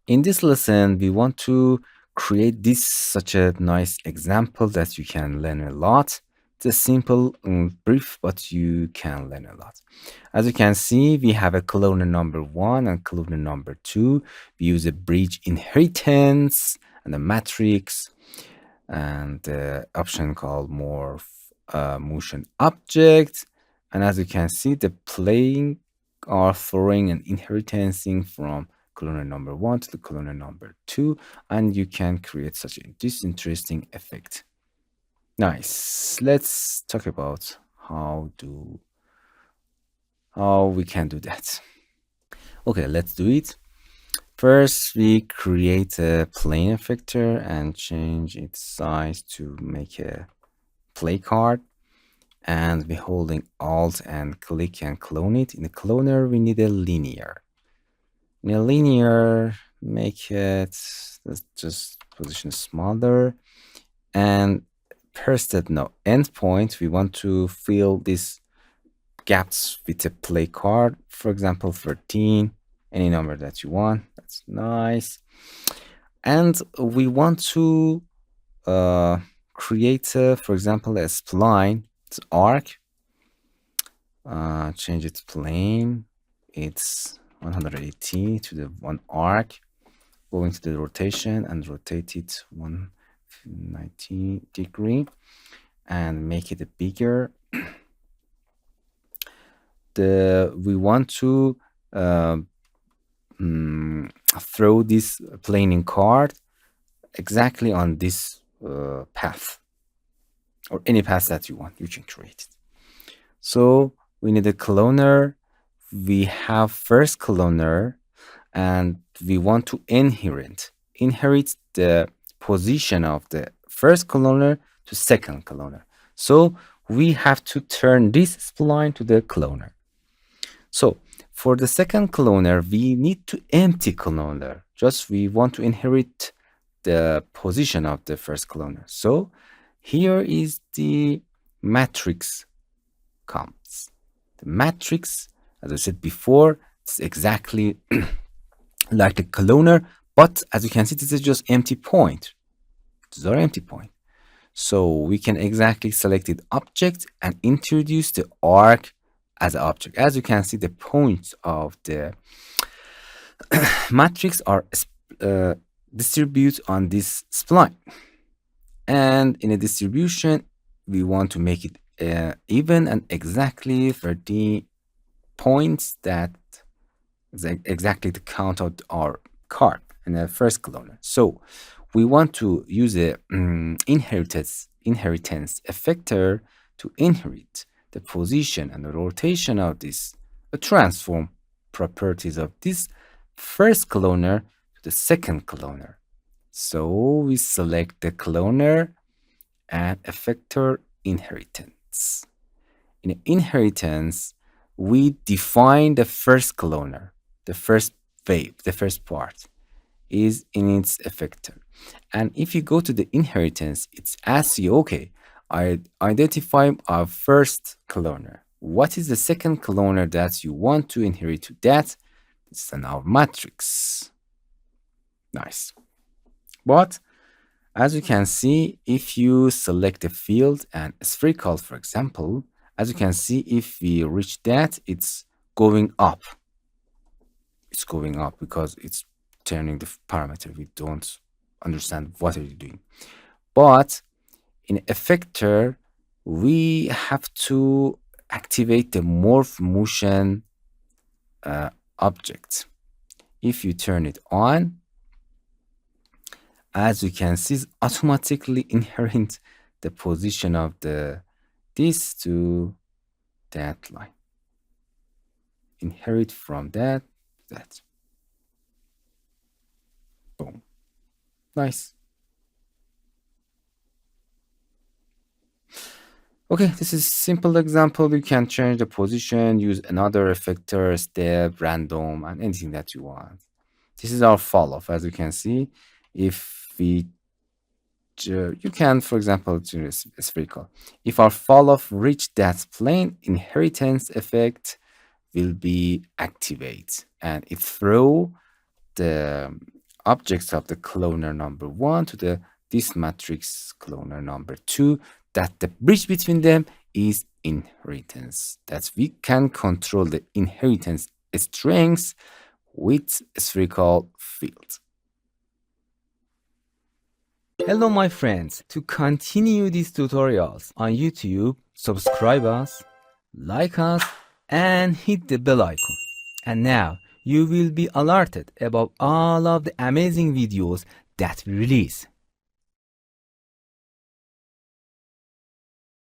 In this lesson, we want to create this such a nice example that you can learn a lot. It's a simple and brief, but you can learn a lot. As you can see, we have a colonel number 1 and colonel number 2. We use a bridge inheritance and a matrix and the option called morph motion object. And as you can see, the playing are throwing and inheriting from colonel number 1 to the colonel number 2, and you can create such this interesting effect. Nice. Let's talk about how we can do that. Okay, let's do it. First, we create a plane effector and change its size to make a play card. And we're holding Alt and click and clone it. In the cloner, we need a linear. In a linear, make it, let's just position smaller. And per step now, endpoint, we want to fill these gaps with a play card. For example, 13, any number that you want. That's nice. And we want to create, for example, a spline. It's arc. Change its plane. It's 180 to the one arc. Go into the rotation and rotate it 190 degree and make it bigger. We want to throw this planing card exactly on this path, or any path that you want. You can create it. So we need a cloner. We have first cloner, and we want to inherit the position of the first cloner to second cloner. So we have to turn this spline to the cloner. So for the second cloner, we need to empty cloner. Just we want to inherit the position of the first cloner. So here is the matrix comes. The matrix, as I said before, it's exactly like the cloner, but as you can see, this is just empty point. These are empty point. So we can exactly select the object and introduce the arc as an object. As you can see, the points of the matrix are distributed on this spline. And in a distribution, we want to make it even and exactly 30 points. That is exactly the count of our card in the first cloner. So we want to use a inheritance effector to inherit the position and the rotation of this, transform properties of this first cloner to the second cloner. So we select the cloner and effector inheritance. In inheritance, we define the first cloner, the first wave, the first part is in its effector. And if you go to the inheritance, it's asks you, okay, I identify our first cloner. What is the second cloner that you want to inherit to that? It's an our matrix. Nice. But as you can see, if you select a field and spherical, for example, as you can see, if we reach that, it's going up. It's going up because it's turning the parameter. We don't understand what are you doing. But in effector, we have to activate the morph motion object. If you turn it on, as you can see, it's automatically inherent the position of this to that line. Inherit from that. Boom. Nice. Okay, this is simple example. You can change the position, use another effector, step, random, and anything that you want. This is our fall-off. As you can see, if we you can, for example, choose spherical. If our fall-off reach that plane, inheritance effect will be activated, and it throw the objects of the cloner number 1 to this matrix cloner number 2, that the bridge between them is inheritance. That we can control the inheritance strengths with spherical fields. Hello my friends, to continue these tutorials on YouTube, subscribe us, like us, and hit the bell icon. And now you will be alerted about all of the amazing videos that we release.